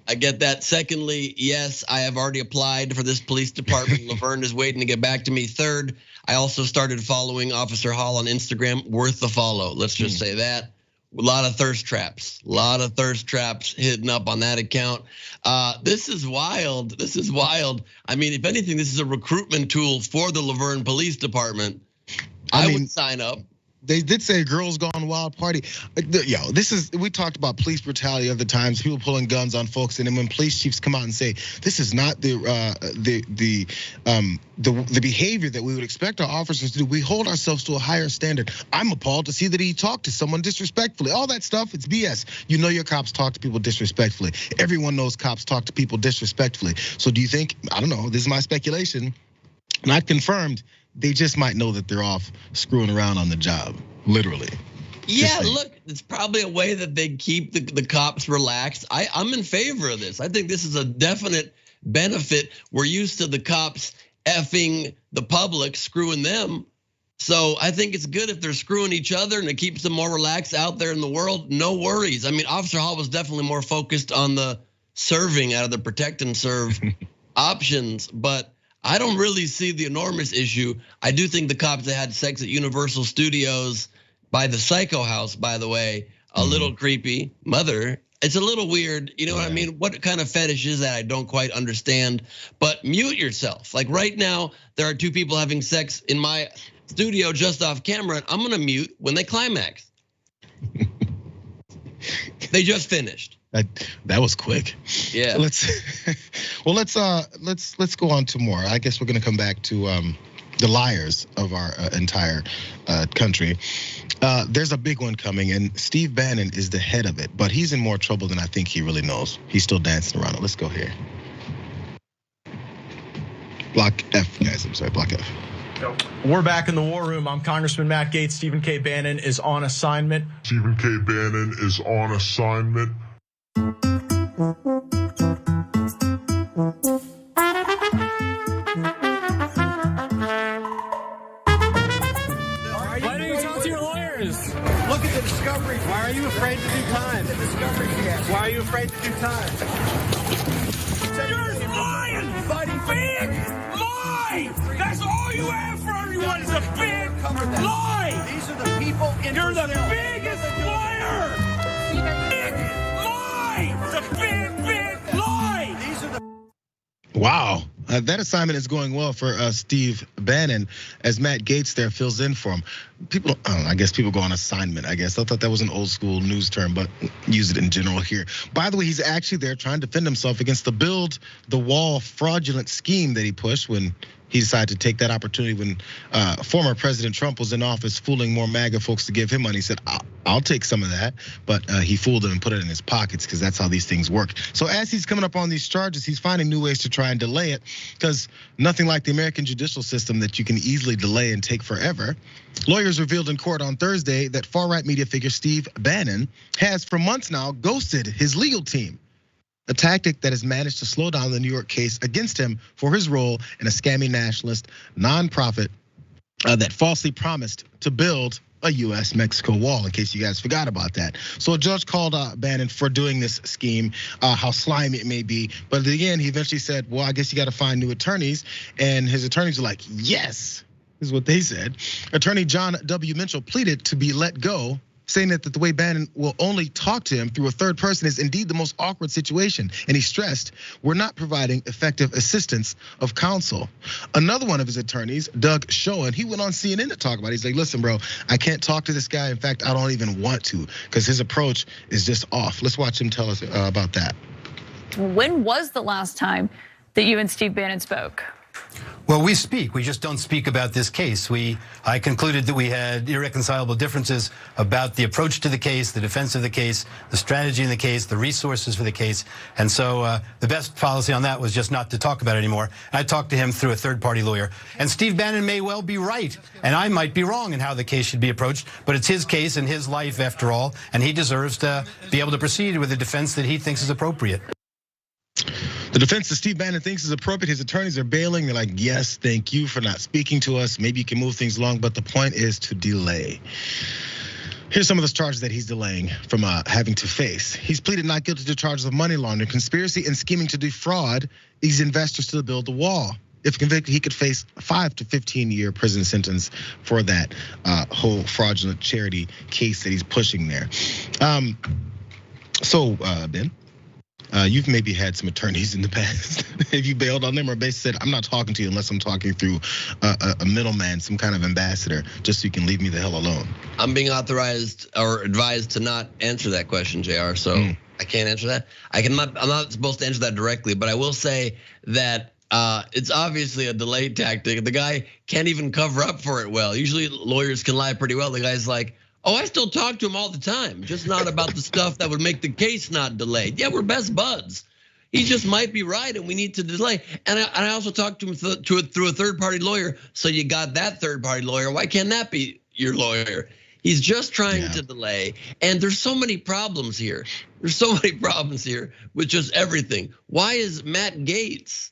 I get that. Secondly, yes, I have already applied for this police department. Laverne is waiting to get back to me. Third, I also started following Officer Hall on Instagram. Worth the follow. Let's just say that. A lot of thirst traps hidden up on that account. This is wild. I mean, if anything, this is a recruitment tool for the Laverne Police Department. I would sign up. They did say Girls Gone Wild party. Yo, we talked about police brutality other times, people pulling guns on folks, and then when police chiefs come out and say this is not the behavior that we would expect our officers to do, we hold ourselves to a higher standard. I'm appalled to see that he talked to someone disrespectfully. All that stuff, it's BS. You know your cops talk to people disrespectfully. Everyone knows cops talk to people disrespectfully. So do you think, I don't know, this is my speculation, not confirmed, they just might know that they're off screwing around on the job, literally. Yeah, look, it's probably a way that they keep the cops relaxed. I'm in favor of this. I think this is a definite benefit. We're used to the cops effing the public, screwing them. So I think it's good if they're screwing each other and it keeps them more relaxed out there in the world. No worries. I mean, Officer Hall was definitely more focused on the serving out of the protect and serve options, but I don't really see the enormous issue. I do think the cops that had sex at Universal Studios by the Psycho House, by the way, a little creepy. Mother, it's a little weird. You know what I mean? What kind of fetish is that? I don't quite understand. But mute yourself. Like right now, there are 2 people having sex in my studio just off camera. And I'm gonna mute when they climax. They just finished. That was quick. Yeah. Let's go on to more. I guess we're gonna come back to the liars of our entire country. There's a big one coming, and Steve Bannon is the head of it, but he's in more trouble than I think he really knows. He's still dancing around it. Let's go here. Block F, guys. I'm sorry, Block F. We're back in the war room. I'm Congressman Matt Gaetz. Stephen K. Bannon is on assignment. Why don't you talk to your lawyers? Look at the discovery. Why are you afraid to do time? The discovery. Why are you afraid to do time? You're lying, buddy. Big lie. lie! That's all you have for everyone is a big lie! These are the people in You're the biggest liar! Big lie! It's a big lie! These are the Wow, that assignment is going well for Steve Bannon as Matt Gaetz there fills in for him. People, I guess people go on assignment, I guess. I thought that was an old school news term, but use it in general here. By the way, he's actually there trying to defend himself against the build the wall fraudulent scheme that he pushed when he decided to take that opportunity when former President Trump was in office, fooling more MAGA folks to give him money. He said, I'll take some of that, but he fooled them and put it in his pockets because that's how these things work. So as he's coming up on these charges, he's finding new ways to try and delay it because nothing like the American judicial system that you can easily delay and take forever. Lawyers revealed in court on Thursday that far-right media figure Steve Bannon has for months now ghosted his legal team, a tactic that has managed to slow down the New York case against him for his role in a scammy nationalist nonprofit that falsely promised to build a US-Mexico wall, in case you guys forgot about that. So a judge called Bannon for doing this scheme, how slimy it may be. But again, he eventually said, well, I guess you got to find new attorneys. And his attorneys were like, yes, is what they said. Attorney John W. Mitchell pleaded to be let go, saying that the way Bannon will only talk to him through a third person is indeed the most awkward situation. And he stressed, we're not providing effective assistance of counsel. Another one of his attorneys, Doug Schoen, he went on CNN to talk about it. He's like, listen, bro, I can't talk to this guy. In fact, I don't even want to because his approach is just off. Let's watch him tell us about that. When was the last time that you and Steve Bannon spoke? Well, we speak. We just don't speak about this case. I concluded that we had irreconcilable differences about the approach to the case, the defense of the case, the strategy in the case, the resources for the case. And so the best policy on that was just not to talk about it anymore. I talked to him through a third-party lawyer. And Steve Bannon may well be right, and I might be wrong in how the case should be approached, but it's his case and his life after all, and he deserves to be able to proceed with the defense that he thinks is appropriate. The defense that Steve Bannon thinks is appropriate, his attorneys are bailing. They're like, yes, thank you for not speaking to us. Maybe you can move things along, but the point is to delay. Here's some of the charges that he's delaying from having to face. He's pleaded not guilty to charges of money laundering, conspiracy, and scheming to defraud these investors to build the wall. If convicted, he could face a 5 to 15-year prison sentence for that whole fraudulent charity case that he's pushing there. Ben, you've maybe had some attorneys in the past. Have you bailed on them or basically said, I'm not talking to you unless I'm talking through a middleman, some kind of ambassador, just so you can leave me the hell alone? I'm being authorized or advised to not answer that question, JR, so I can't answer that. I'm not supposed to answer that directly, but I will say that it's obviously a delay tactic. The guy can't even cover up for it well. Usually lawyers can lie pretty well. The guy's like, oh, I still talk to him all the time, just not about the stuff that would make the case not delayed. Yeah, we're best buds. He just might be right and we need to delay. And I also talked to him through a third-party lawyer. So you got that third-party lawyer. Why can't that be your lawyer? He's just trying to delay. And there's so many problems here. There's so many problems here with just everything. Why is Matt Gaetz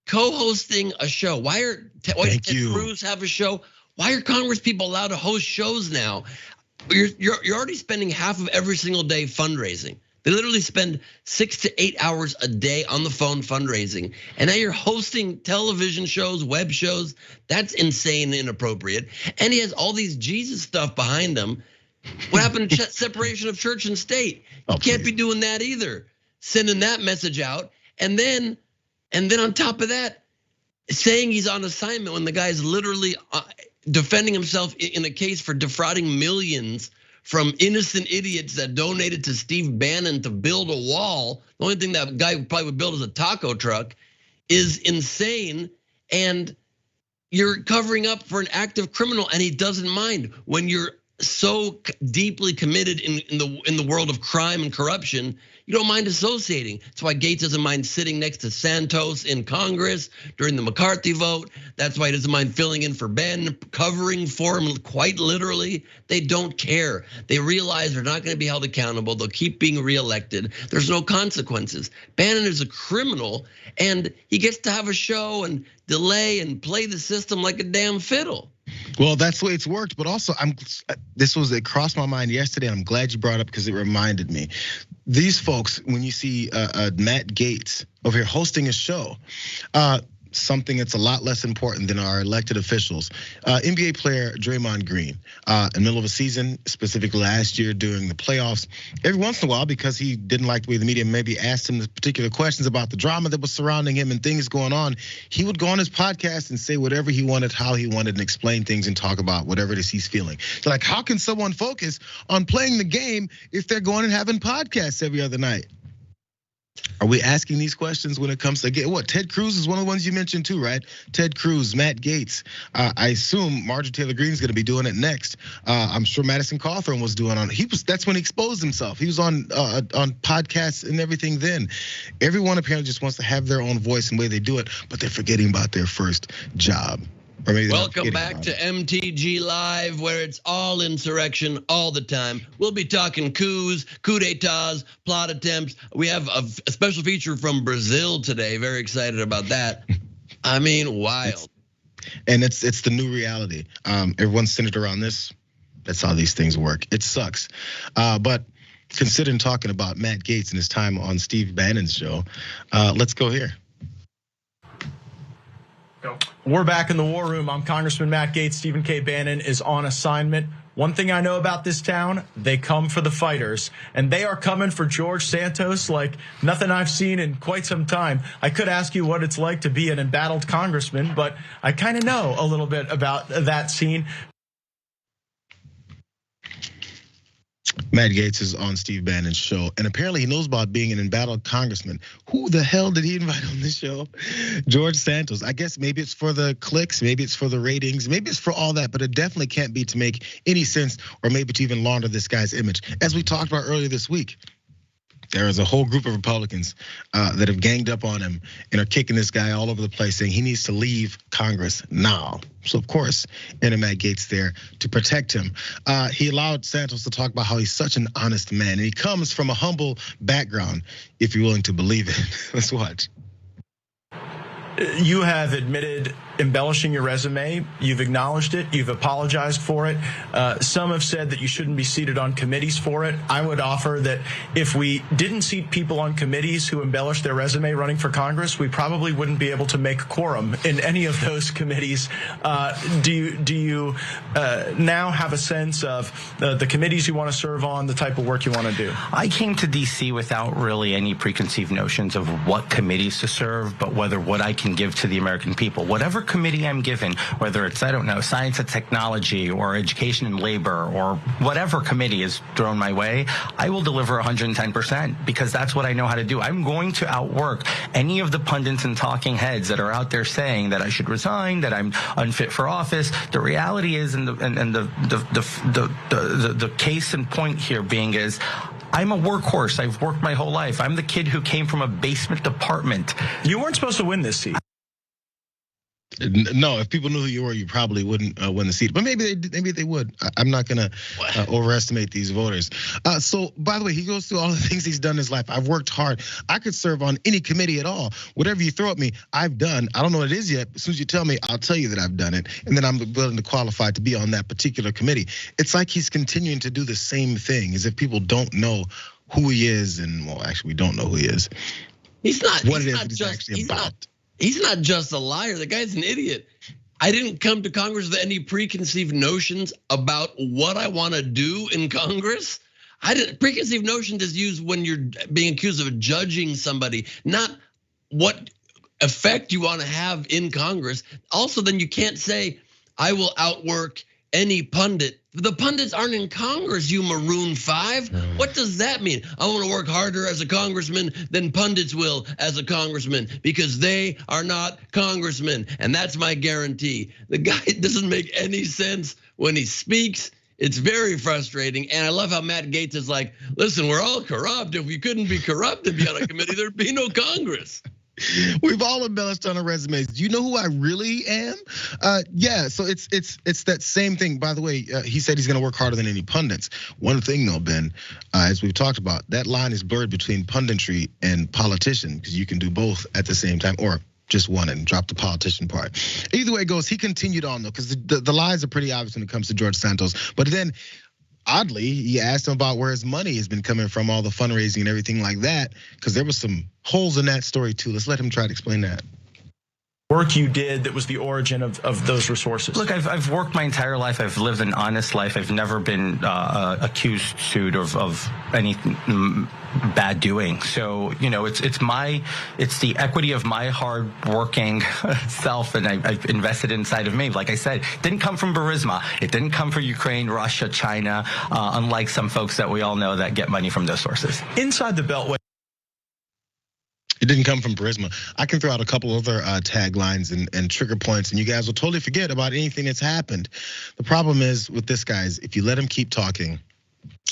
co-hosting a show? Why Ted Cruz have a show? Why are Congress people allowed to host shows now? You're already spending half of every single day fundraising. They literally spend 6 to 8 hours a day on the phone fundraising. And now you're hosting television shows, web shows. That's insane and inappropriate. And he has all these Jesus stuff behind him. What happened to separation of church and state? You can't be doing that either. Sending that message out. And then on top of that, saying he's on assignment when the guy's literally defending himself in a case for defrauding millions from innocent idiots that donated to Steve Bannon to build a wall. The only thing that guy probably would build is a taco truck, is insane. And you're covering up for an active criminal, and he doesn't mind. When you're so deeply committed in the world of crime and corruption, you don't mind associating. That's why Gaetz doesn't mind sitting next to Santos in Congress during the McCarthy vote. That's why he doesn't mind filling in for Ben, covering for him quite literally. They don't care. They realize they're not going to be held accountable. They'll keep being reelected. There's no consequences. Bannon is a criminal, and he gets to have a show and delay and play the system like a damn fiddle. Well, that's the way it's worked, but also it crossed my mind yesterday, and I'm glad you brought it up because it reminded me. These folks, when you see Matt Gaetz over here hosting a show, something that's a lot less important than our elected officials. NBA player Draymond Green, in the middle of a season, specifically last year during the playoffs, every once in a while, because he didn't like the way the media maybe asked him the particular questions about the drama that was surrounding him and things going on, he would go on his podcast and say whatever he wanted, how he wanted, and explain things and talk about whatever it is he's feeling. Like, how can someone focus on playing the game if they're going and having podcasts every other night? Are we asking these questions when it comes to what? Ted Cruz is one of the ones you mentioned too, right? Ted Cruz, Matt Gaetz. I assume Marjorie Taylor Greene is going to be doing it next. I'm sure Madison Cawthorn was doing on. That's when he exposed himself. He was on podcasts and everything. Then everyone apparently just wants to have their own voice and way they do it, but they're forgetting about their first job. Welcome back to MTG Live, where it's all insurrection all the time. We'll be talking coups, coup d'etats, plot attempts. We have a special feature from Brazil today. Very excited about that. I mean, wild. And it's the new reality. Everyone's centered around this. That's how these things work. It sucks. But considering talking about Matt Gaetz and his time on Steve Bannon's show, let's go here. We're back in the war room. I'm Congressman Matt Gaetz. Stephen K. Bannon is on assignment. One thing I know about this town, they come for the fighters. And they are coming for George Santos like nothing I've seen in quite some time. I could ask you what it's like to be an embattled congressman, but I kind of know a little bit about that scene. Matt Gaetz is on Steve Bannon's show, and apparently he knows about being an embattled congressman. Who the hell did he invite on this show? George Santos. I guess maybe it's for the clicks, maybe it's for the ratings, maybe it's for all that, but it definitely can't be to make any sense or maybe to even launder this guy's image. As we talked about earlier this week, there is a whole group of Republicans that have ganged up on him and are kicking this guy all over the place, saying he needs to leave Congress now. So of course, Matt Gaetz there to protect him. He allowed Santos to talk about how he's such an honest man, and he comes from a humble background, if you're willing to believe it. Let's watch. You have admitted embellishing your resume. You've acknowledged it. You've apologized for it. Some have said that you shouldn't be seated on committees for it. I would offer that if we didn't seat people on committees who embellish their resume running for Congress, we probably wouldn't be able to make quorum in any of those committees. Do you now have a sense of the committees you want to serve on, the type of work you want to do? I came to D.C. without really any preconceived notions of what committees to serve, but whether what I can give to the American people. Whatever committee I'm given, whether it's, I don't know, science and technology or education and labor or whatever committee is thrown my way, I will deliver 110% because that's what I know how to do. I'm going to outwork any of the pundits and talking heads that are out there saying that I should resign, that I'm unfit for office. The reality is, and the case in point here being is, I'm a workhorse. I've worked my whole life. I'm the kid who came from a basement apartment. You weren't supposed to win this seat. No, if people knew who you were, you probably wouldn't win the seat. But maybe they would. I'm not gonna overestimate these voters. So, by the way, he goes through all the things he's done in his life. I've worked hard. I could serve on any committee at all. Whatever you throw at me, I've done. I don't know what it is yet. As soon as you tell me, I'll tell you that I've done it, and then I'm willing to qualify to be on that particular committee. It's like he's continuing to do the same thing, as if people don't know who he is, and well, actually, we don't know who he is. He's not. What he's it is not he's just, actually he's about. Not, he's not just a liar. The guy's an idiot. I didn't come to Congress with any preconceived notions about what I want to do in Congress. Preconceived notions is used when you're being accused of judging somebody, not what effect you want to have in Congress. Also, then you can't say, I will outwork any pundit. The pundits aren't in Congress, you Maroon 5. What does that mean? I want to work harder as a congressman than pundits will as a congressman because they are not congressmen. And that's my guarantee. The guy doesn't make any sense when he speaks. It's very frustrating. And I love how Matt Gaetz is like, listen, we're all corrupt. If we couldn't be corrupt and be on a committee, there'd be no Congress. We've all embellished on our resumes. Do you know who I really am? Yeah, so it's that same thing. By the way, he said he's gonna work harder than any pundits. One thing though, Ben, as we've talked about, that line is blurred between punditry and politician because you can do both at the same time, or just one and drop the politician part. Either way it goes, he continued on though, because the lies are pretty obvious when it comes to George Santos. But then, oddly, he asked him about where his money has been coming from, all the fundraising and everything like that, because there was some holes in that story too. Let's let him try to explain that. work you did that was the origin of those resources? Look, I've worked my entire life. I've lived an honest life. I've never been accused, sued of anything bad doing. So, you know, it's the equity of my hard working self, and I've invested inside of me. Like I said, it didn't come from Burisma. It didn't come from Ukraine, Russia, China, unlike some folks that we all know that get money from those sources. Inside the Beltway. It didn't come from Burisma. I can throw out a couple other taglines and trigger points, and you guys will totally forget about anything that's happened. The problem is with this, guys, if you let him keep talking,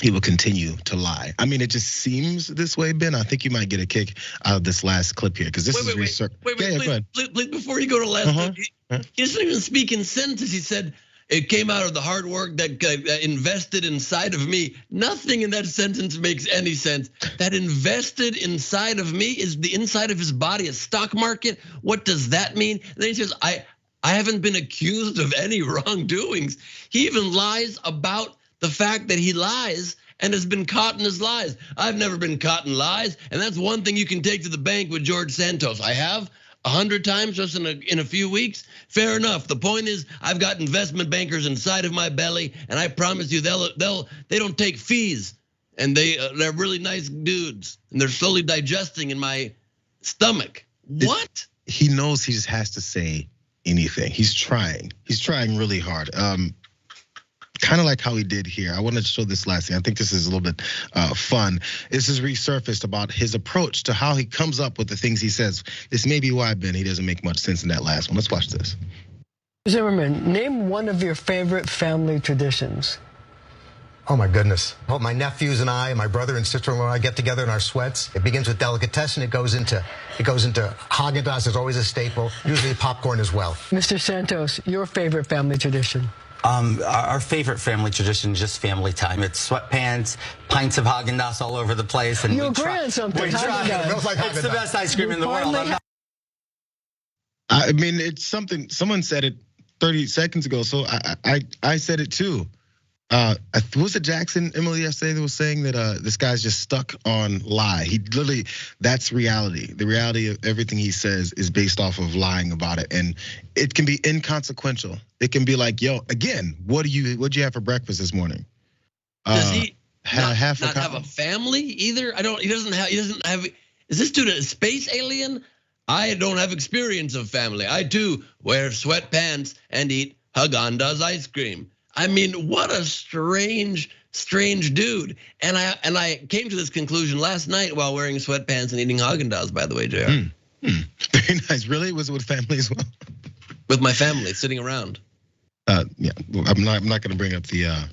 he will continue to lie. I mean, it just seems this way, Ben. I think you might get a kick out of this last clip here, because this is research. Wait, please, before you go to last clip, he doesn't even speak in sentences. He said, it came out of the hard work that invested inside of me. Nothing in that sentence makes any sense. That invested inside of me is the inside of his body, a stock market. What does that mean? And then he says, I haven't been accused of any wrongdoings. He even lies about the fact that he lies and has been caught in his lies. I've never been caught in lies, and that's one thing you can take to the bank with George Santos. I have 100 times just in a few weeks. Fair enough. The point is, I've got investment bankers inside of my belly, and I promise you, they don't take fees, and they're really nice dudes, and they're slowly digesting in my stomach. What? He knows he just has to say anything. He's trying really hard. Kind of like how he did here. I wanted to show this last thing. I think this is a little bit fun. This is resurfaced about his approach to how he comes up with the things he says. This may be why, Ben, he doesn't make much sense in that last one. Let's watch this. Zimmerman, name one of your favorite family traditions. Oh my goodness. Well, my nephews and I, my brother and sister-in-law and I get together in our sweats. It begins with delicatessen, it goes into Haagen-Dazs is always a staple, usually popcorn as well. Mr. Santos, your favorite family tradition. Our favorite family tradition is just family time. It's sweatpants, pints of Haagen-Dazs all over the place, and You're agreeing something. We try. It's the best ice cream in the world. I mean, it's something. Someone said it 30 seconds ago, so I said it too. Was it Jackson, Emily, yesterday that was saying that this guy's just stuck on lie? He literally, that's reality. The reality of everything he says is based off of lying about it, and it can be inconsequential. It can be like, yo, again, what'd you have for breakfast this morning? Does he not have a family either? He doesn't have. Is this dude a space alien? I don't have experience of family. I too wear sweatpants and eat Haagen-Dazs ice cream. I mean, what a strange dude. And I came to this conclusion last night while wearing sweatpants and eating Haagen-Dazs, by the way, Jayar. Very nice. Really? Was it with family as well? With my family, sitting around. Yeah, I'm not gonna bring up the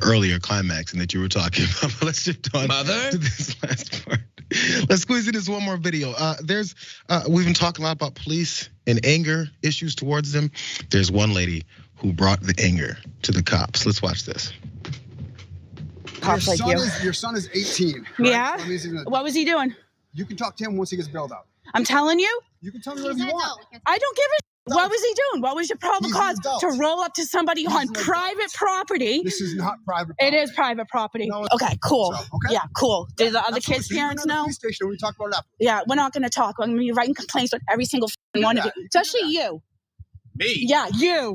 earlier climax that you were talking about. But let's shift on to this last part. Let's squeeze in this one more video. We've been talking a lot about police and anger issues towards them. There's one lady who brought the anger to the cops. Let's watch this. Your son is 18. Correct? Yeah. What was he doing? You can talk to him once he gets bailed out. I'm telling you. You can tell me whatever you want. I don't give a. What was he doing? What was your probable cause to roll up to somebody on private property? This is not private property. It is private property. No, okay, cool. So, okay? Yeah, cool. Do the other kids' parents know? We talk about that. Yeah, we're not going to talk. I'm going to be writing complaints with every single one of you, especially you. Me? Yeah, you.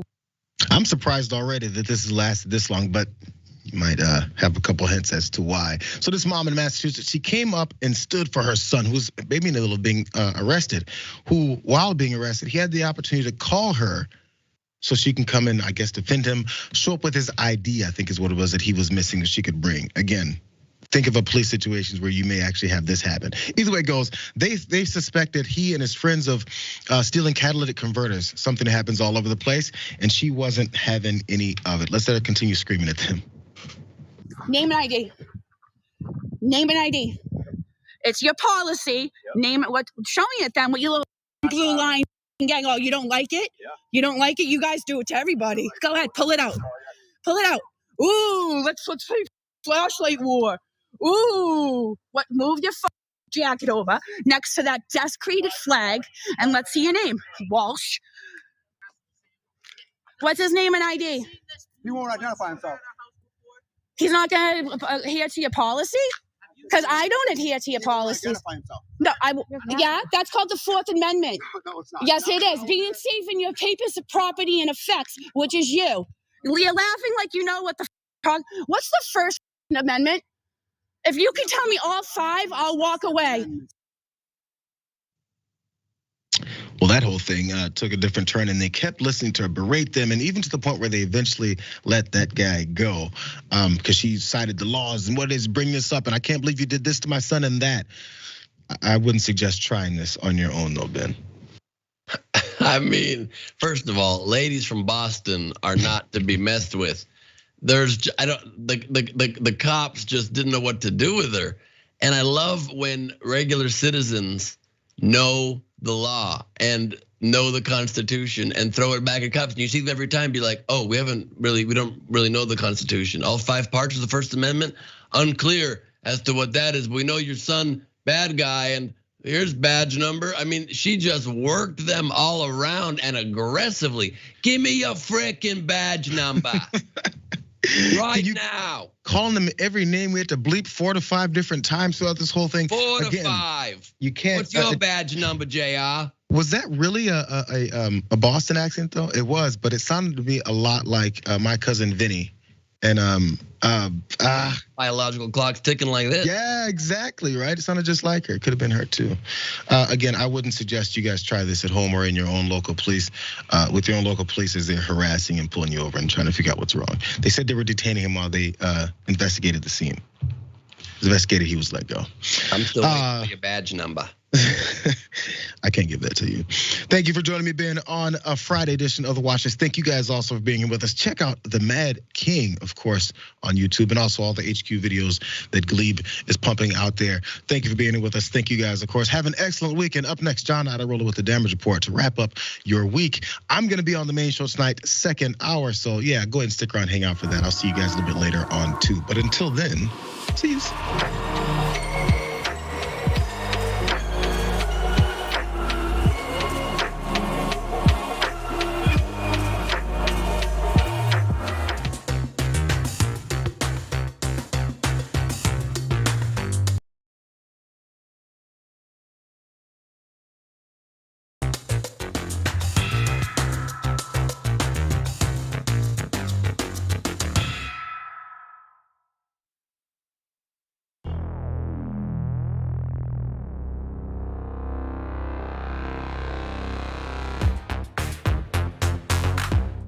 I'm surprised already that this has lasted this long, but you might have a couple hints as to why. So this mom in Massachusetts, she came up and stood for her son, who's maybe in the middle of being arrested, who, while being arrested, he had the opportunity to call her so she can come in, I guess, defend him, show up with his ID, I think is what it was that he was missing that she could bring. Again, think of a police situations where you may actually have this happen. Either way it goes, they suspected he and his friends of stealing catalytic converters, something that happens all over the place, and she wasn't having any of it. Let's let her continue screaming at them. Name an ID. Name an ID. It's your policy. Yep. Name it. What? Show me it then. What you little blue line gang? Oh, you don't like it? Yeah. You don't like it? You guys do it to everybody. Go ahead, pull it out. Pull it out. Ooh, let's play flashlight war. Ooh, what? Move your jacket over next to that desecrated flag, and let's see your name. Walsh. What's his name and ID? He won't identify himself. He's not gonna adhere to your policy? Because I don't adhere to your policies. Identify himself. No, yeah, that's called the Fourth Amendment. No, it's not. Yes, it is. Being safe in your papers of property and effects, which is you. You're laughing like you know what the what's the First Amendment? If you can tell me all 5, I'll walk away. Well, that whole thing took a different turn, and they kept listening to her berate them, and even to the point where they eventually let that guy go, because she cited the laws and what is bring this up, and I can't believe you did this to my son and that. I wouldn't suggest trying this on your own, though, Ben. I mean, first of all, ladies from Boston are not to be messed with. The cops just didn't know what to do with her, and I love when regular citizens know the law and know the Constitution and throw it back at cops. And you see them every time be like, oh, we don't really know the Constitution. All 5 parts of the First Amendment, unclear as to what that is. We know your son, bad guy, and here's badge number. I mean, she just worked them all around and aggressively. Give me your frickin' badge number. Right now. Calling them every name. We had to bleep 4 to 5 different times throughout this whole thing. 4 to 5. You can't. What's your badge number, JR? Was that really a Boston accent though? It was, but it sounded to me a lot like my cousin Vinny. And biological clock's ticking like this. Yeah, exactly, right? It sounded just like her. It could have been her too. Again, I wouldn't suggest you guys try this at home or in your own local police. With your own local police as they're harassing and pulling you over and trying to figure out what's wrong. They said they were detaining him while they investigated the scene. Investigated, he was let go. I'm still waiting for your badge number. I can't give that to you. Thank you for joining me, Ben, on a Friday edition of The Watch List. Thank you guys also for being here with us. Check out The Mad King, of course, on YouTube, and also all the HQ videos that Gleib is pumping out there. Thank you for being here with us. Thank you guys, of course. Have an excellent weekend. Up next, John Iderola with the Damage Report to wrap up your week. I'm going to be on the main show tonight, 2nd hour. So yeah, go ahead and stick around, hang out for that. I'll see you guys a little bit later on too. But until then, see you.